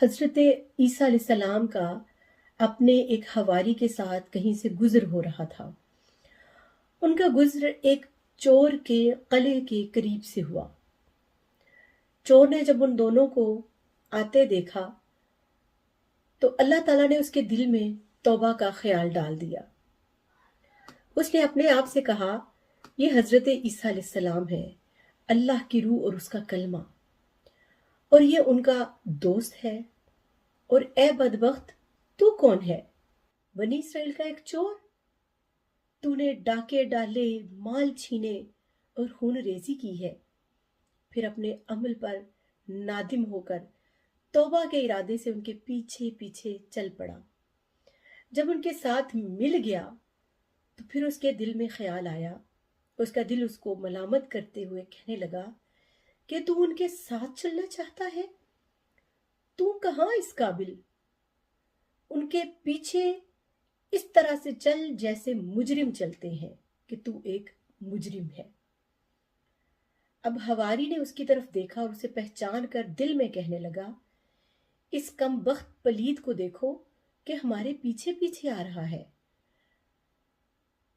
हज़रत ईसा अलैहिस्सलाम का अपने एक हवारी के साथ कहीं से गुज़र हो रहा था। उनका गुज़र एक चोर के क़िले के करीब से हुआ। चोर ने जब उन दोनों को आते देखा तो अल्लाह ताला ने उसके दिल में तौबा का ख़्याल डाल दिया। उसने अपने आप से कहा, ये हज़रत ईसा अलैहिस्सलाम है, अल्लाह की रूह और उसका कलमा, और ये उनका दोस्त है। और ए बदबख्त, तू कौन है? बनी इसराइल का एक चोर। तूने डाके डाले, माल छीने और खून रेजी की है। फिर अपने अमल पर नादिम होकर तौबा के इरादे से उनके पीछे पीछे चल पड़ा। जब उनके साथ मिल गया तो फिर उसके दिल में ख्याल आया, उसका दिल उसको मलामत करते हुए कहने लगा कि तू उनके साथ चलना चाहता है? तू कहाँ इस काबिल? उनके पीछे इस तरह से चल जैसे मुजरिम चलते हैं कि तू एक मुजरिम है। अब हवारी ने उसकी तरफ देखा और उसे पहचान कर दिल में कहने लगा, इस कमबख्त पलीद को देखो कि हमारे पीछे पीछे आ रहा है।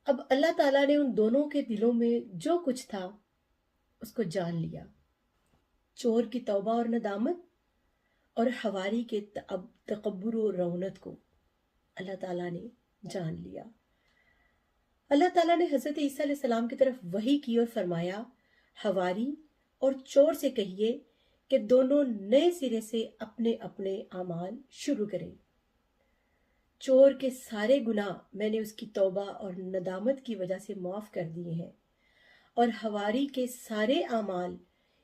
अब अल्लाह ताला ने उन दोनों के दिलों में जो कुछ था उसको जान लिया। चोर की तौबा और नदामत और हवारी के तकब्बुर और रौनत को अल्लाह ताला ने जान लिया। अल्लाह ताला ने हज़रत ईसा अलैहिस्सलाम की तरफ वही की और फरमाया, हवारी और चोर से कहिए कि दोनों नए सिरे से अपने अपने अमाल शुरू करें। चोर के सारे गुनाह मैंने उसकी तौबा और नदामत की वजह से माफ़ कर दिए हैं, और हवारी के सारे अमाल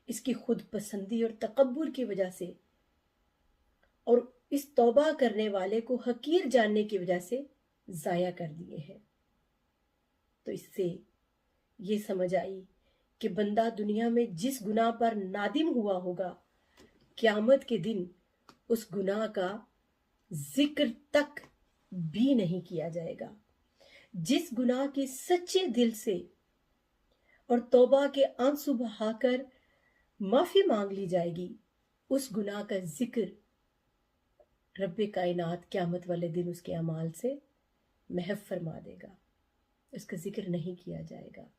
इसकी खुद पसंदी और तकब्बुर की वजह से और इस तौबा करने वाले को हकीर जानने की वजह से ज़ाया कर दिए हैं। तो इससे ये समझ आई कि बंदा दुनिया में जिस गुनाह पर नादिम हुआ होगा, क़यामत के दिन उस गुनाह का जिक्र तक भी नहीं किया जाएगा। जिस गुनाह की सच्चे दिल से और तौबा के आंसू बहाकर माफ़ी मांग ली जाएगी, उस गुनाह का जिक्र रब्बे कायनात क़यामत वाले दिन उसके अमाल से महफ़ फरमा देगा, उसका जिक्र नहीं किया जाएगा।